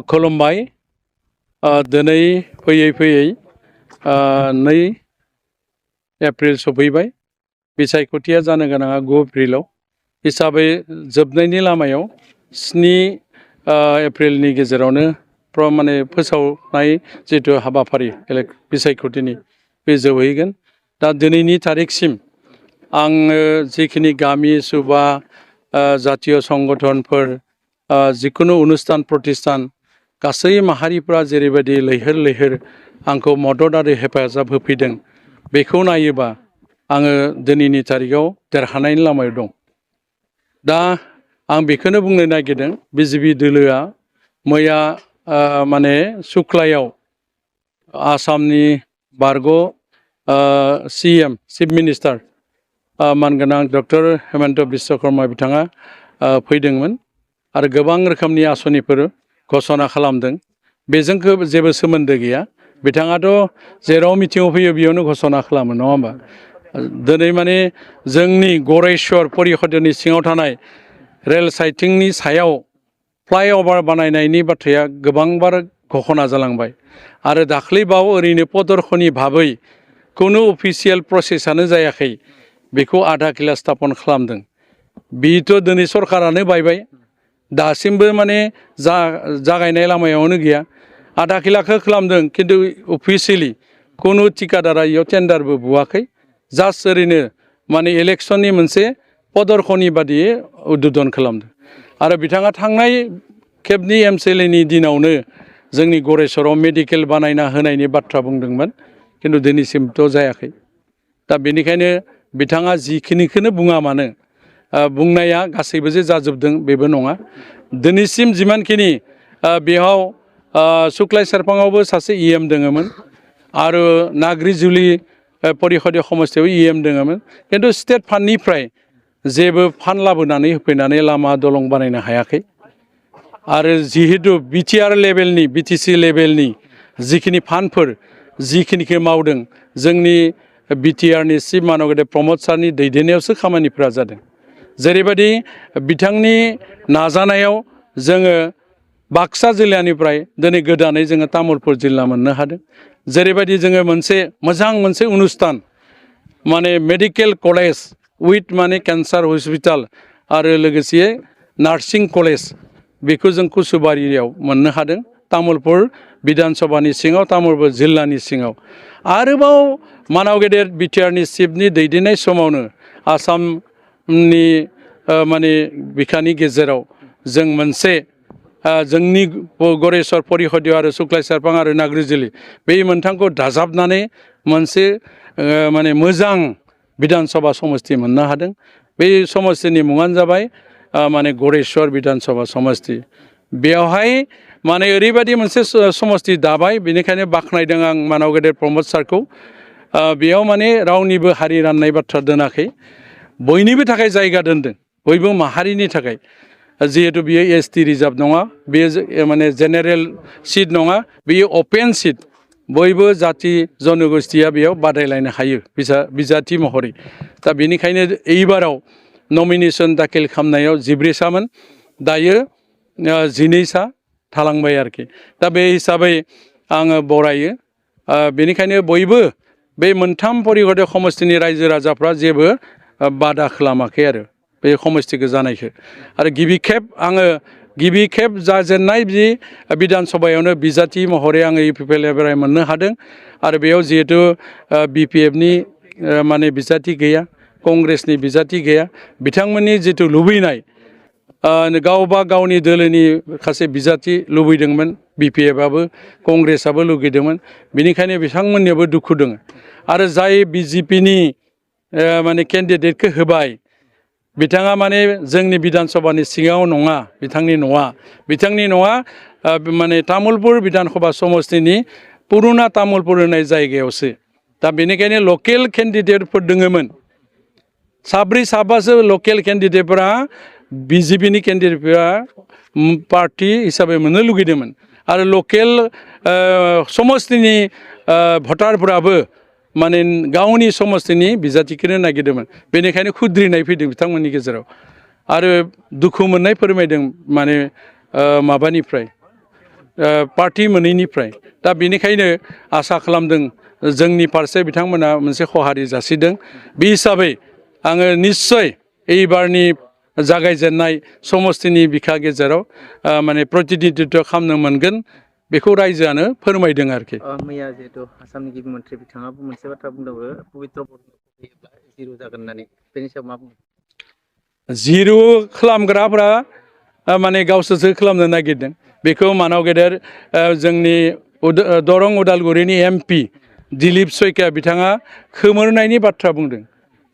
खुलुमबाय दिनै फैयै फैयै 2 एप्रिल सफैबाय बिसायख'थिया जानो गोनाङा 9 एप्रिलाव हिसाबै जोबनायनि लामायाव 7 एप्रिलनि गेजेरावनो माने फोसावनाय जिथु हाबाफारि बिसायख'थिनि बे जोबहैगोन दा दिनैनि तारिखसिम आङो जिखिनि गामि सुबा जातीय संगठनफोर जिखुनु अनुष्ठान प्रतिष्ठान गासै माहारिफ्रा जेरैबायदि लैहोर लैहोर आंखौ मदद आरो हेफाजाब होफैदों बेखौ नायोबा आङो दिनैनि तारिखआव देरहानायनि लामायाव दं। दा आं बेखौनो बुंनो नागिरदों बिजेपि दोलोआ मैया माने सुक्लायाव आसामनि बारग' CM चिफ मिनिस्टार मानगोनां डक्टर हेमन्त बिश्व शर्मा बिथाङा फैदोंमोन आरो गोबां रोखोमनि आसनिफोर घोषणा खालामदों बेजों जेबो सोमोन्दो गैया बिथाङाथ' जेराव मिटिङाव फैयो बेयावनो घोषणा खालामो नङा होमबा दिनै माने जोंनि गरेस्वर परिषदनि सिङाव थानाय रेल साइटिंनि सायाव फ्लाइअभार बानायनायनि बाथ्राया गोबांबार घोषणा जालांबाय आरो दाख्लैबाव ओरैनो प्रदर्शनी भाबै खुनु अफिसियेल प्रसेसआनो जायाखै बेखौ आधा किला स्थापन खालामदों बेथ' दिनै सरकारानो बायबाय दासिमबो माने जागायनाय लामायावनो गैया आधा किलाखौ खालामदों खिन्थु अफिसियेलि खुनु ठिकादारा इयाव टेन्डारबो बुवाखै जास्ट ओरैनो माने इलेक्सननि मोनसे प्रदर्शनी बादियै उद्बोधन खालामदों आरो बिथाङा थांनाय खेबनि MCLA दिनावनो जोंनि गरेस्वराव मेडिकेल बानायना होनायनि बाथ्रा बुंदोंमोन खिन्थु दिनैसिमथ' जायाखै दा बेनिखायनो बिथाङा जिखिनिखौनो बुङा मानो बुंनाया गासैबो जे जाजोबदों बेबो नङा दिनैसिम जिमानखिनि बेयाव सुक्लाय सेरफाङावबो सासे EM दङमोन आरो नाग्रिजुलि परिषदीय समस्तियाव EM दङमोन खिन्थु स्टेट फान्डनिफ्राय जेबो फान्ड लाबोनानै होफैनानै लामा दलं बानायनो हायाखै आरो जिहेतु BTR लेभेलनि BTC लेभेलनि जिखिनि फान्डफोर जिखिनिखौ मावदों जोंनि BTRनि चिफ मानगेदेर प्रमद सारनि दैदेननायावसो खामानिफोरा जादों जेरैबायदि बिथांनि नाजानायाव जोङो बाक्सा जिल्लानिफ्राय दिनै गोदानै जोङो तामुलपुर जिल्ला मोननो हादों जेरैबायदि जोङो मोनसे अनुष्ठान माने मेडिकेल कलेज उइथ माने केन्सार हस्पिटाल आरो लोगोसे नार्सिं कलेज बेखौ जों कुसुबारियाव मोननो हादों तामुलपुर बिधान सभानि सिङाव तामुलपुर जिल्लानि सिङाव आरोबाव मानाव गेदेर BTRनि चिफनि दैदेननाय समावनो आसामनि माने बिखानि गेजेराव जों मोनसे जोंनि गरेस्वर परिषदीय आरो सुक्लाय सेरफां आरो नाग्रिजुलि बे मोनथामखौ दाजाबनानै मोनसे माने मोजां बिधान सभा समष्टि मोननो हादों बे समष्टिनि मुङानो जाबाय माने गरेस्वर बिधान सभा समष्टि बेवहाय माने ओरैबायदि मोनसे समष्टि दाबाय बेनिखायनो बाख्नायदों आं मानाव गेदेर प्रमद सारखौ बेयाव माने रावनिबो हारि राननाय बाथ्रा दोनाखै बयनिबो थाखाय जायगा दोनदों बयबो माहारिनि थाखाय जिहेतु बियो ST रिजार्भ नङा बेयो माने जेनेरेल सिट नङा बेयो अपेन सिट बयबो जाति जनगोष्ठीया बेयाव बादायलायनो हायो बिजाथि महरै दा बेनिखायनो एइबाराव नमिनेसन दाखिल खालामनायाव 14 सामोन दायो 12 सा थालांबाय आरोखि दा बे हिसाबै आङो बरायो बेनिखायनो बयबो बे मोनथाम परिषदीय समष्टिनि रायजो राजाफ्रा जेबो बादा खालामाखै आरो बे समष्टिखौ जानायखौ आरो गिबि खेब जाजेननाय बि बिधान सभायावनो बिजाथि महरै आङो UPPL मोननो हादों आरो बेयाव जिहेतु BPFनि माने बिजाथि गैया कंग्रेसनि बिजाथि गैया बिथांमोननि जिथु लुबैनाय गावबा गावनि दोलोनि माखासे बिजाथि लुबैदोंमोन BPFआबो कंग्रेसआबो लुगैदोंमोन बेनिखायनो बिथांमोननियावबो दुखु दङ आरो जाय BJPनि माने केन्डिडेटखौ होबाय बिथाङा माने जोंनि बिधान सभानि सिङाव नङा बिथांनि न'आ माने तामुलपुर बिधान सभा समष्टिनि पुरुना तामुलपुर होननाय जायगायावसो दा बेनिखायनो लकेल केन्डिडेटफोर दङमोन 7 साबासो लकेल केन्डिडेटफोरा BJPनि केन्डिडेटफोरा पार्टी हिसाबै मोननो लुगैदोंमोन आरो लकेल समष्टिनि भटारफोराबो माने गावनि समष्टिनि बिजाथिखौनो नागिरदोंमोन बेनिखायनो खुद्रिनाय फैदों बिथांमोननि गेजेराव आरो दुखु मोननाय फोरमायदों माने माबानिफ्राय पार्टि मोनैनिफ्राय दा बेनिखायनो आसा खालामदों जोंनि फारसे बिथांमोना मोनसे खहारि जासिदों बे हिसाबै आङो निस्सय एबारनि जागायजेननाय समस्तिनि बिखा गेजेराव माने प्रतिनिधित्व खालामनो मोनगोन बेखौ रायजोआनो फोरमायदों आरोखि मैया जिहेतु आसामनि गिबि मन्थ्रि बिथाङाबो मोनसे बाथ्रा बुंदोंमोन पबित्र बर'खौ फैयोब्ला जिर' जागोन होननानै बेनि सायाव मा बुङो जिरु खालामग्राफ्रा माने गावसोरसो खालामनो नागिरदों बेखौ मानाव गेदेर जोंनि दरं उदालगुरिनि एमपि दिलीप सयकिया बिथाङा खोमोरनायनि बाथ्रा बुंदों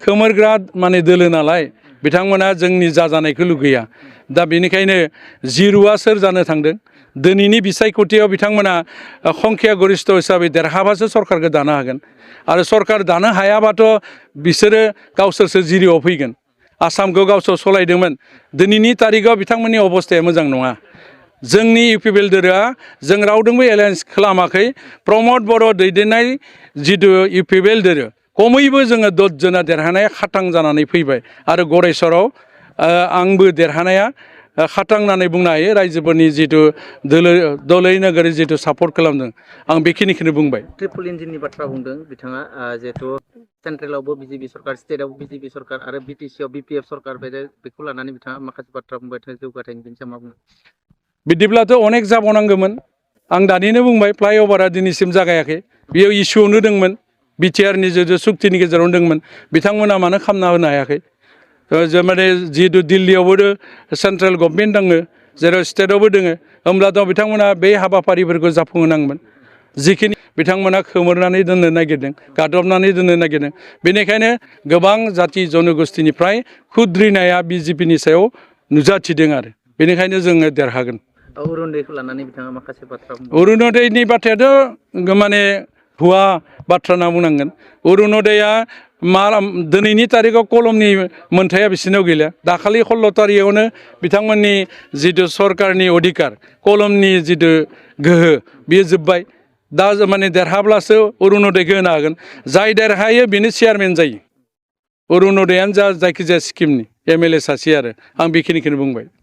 खोमोरग्रा माने दोलो नालाय बिथांमोना जोंनि जाजानायखौ लुगैया दा बेनिखायनो जिरुआ सोर जानो थांदों दिनैनि बिसायख'थियाव बिथांमोना संख्या गरिष्ठ हिसाबै देरहाबासो सरकारखौ दानो हागोन आरो सरकार दानो हायाबाथ' बिसोरो गावसोरसो जिरिआव फैगोन आसामखौ गावसोर सलायदोंमोन दिनैनि तारिखाव बिथांमोननि अबस्थाया मोजां नङा जोंनि इउ पि पि एल दोलोआ जों रावजोंबो एलायन्स खालामाखै प्रमद बर' दैदेननाय जिथु इउ पि पि एल दोलो खमैबो जोङो 10 जना देरहानाया खाथां जानानै फैबाय आरो गरेस्वराव आंबो देरहानाया खाथां होननानै बुंनो हायो रायजोफोरनि जिथु दलै नोगोरै जिथु सापर्ट खालामदों आं बेखिनिखौनो बुंबाय ट्रिपल इन्जिननि बाथ्रा बुंदों बिथाङा जिहेतु सेन्ट्रेलावबो बिजेपि सरकार स्टेटआवबो बिजेपि सरकार आरो बिटिसिआव बिपिएफ सरकार बेखौ लानानै बिथाङा माखासे बाथ्रा बुंबाय थायो जौगाथायनि बेनि सायाव मा बुङो बिदिब्लाथ' अनेक जाबावनांगौमोन आं दानिनो बुंबाय फ्लाइअभारा दिनैसिम जागायाखै बेयाव इसुआवनो दंमोन बिटिआरनि जिथु सुक्तिनि गेजेरावनो दंमोन बिथांमोना मानो खालामना होनो हायाखै माने जिहेतु दिल्लीयावबो सेन्ट्रेल गभर्नमेन्ट दङ जेराव स्टेटआवबो दङ होमब्लाथ' बिथांमोना बे हाबाफारिफोरखौ जाफुंहोनांगोन जिखिनि बिथांमोना खोमोरनानै दोननो नागिरदों गादबनानै दोननो नागिरदों बेनिखायनो गोबां जाथि जनगोष्ठीनिफ्राय खुद्रिनाया बिजेपिनि सायाव नुजाथिदों आरो बेनिखायनो जोङो देरहागोन अरुनदयखौ लानानै बिथाङा माखासे बाथ्रा बुंदों अरुनदयनि बाथ्रायाथ' माने भुवा बाथ्रा होनना बुंनांगोन अरुनदयआ दिनैनि तारिखाव कलमनि मोनथाया बिसोरनाव गैला दाखालि 16 तारिखआवनो बिथांमोननि जिथु सरकारनि अधिकार कलमनि जिथु गोहो बियो जोब्बाय दा माने देरहाब्लासो अरुनदयखौ होनो हागोन जाय देरहायो बेनो चेयारमेन जायो अरुनदयानो जा जायखिजाया स्किमनि एमएलए सासे आरो आं बेखिनिखौनो बुंबाय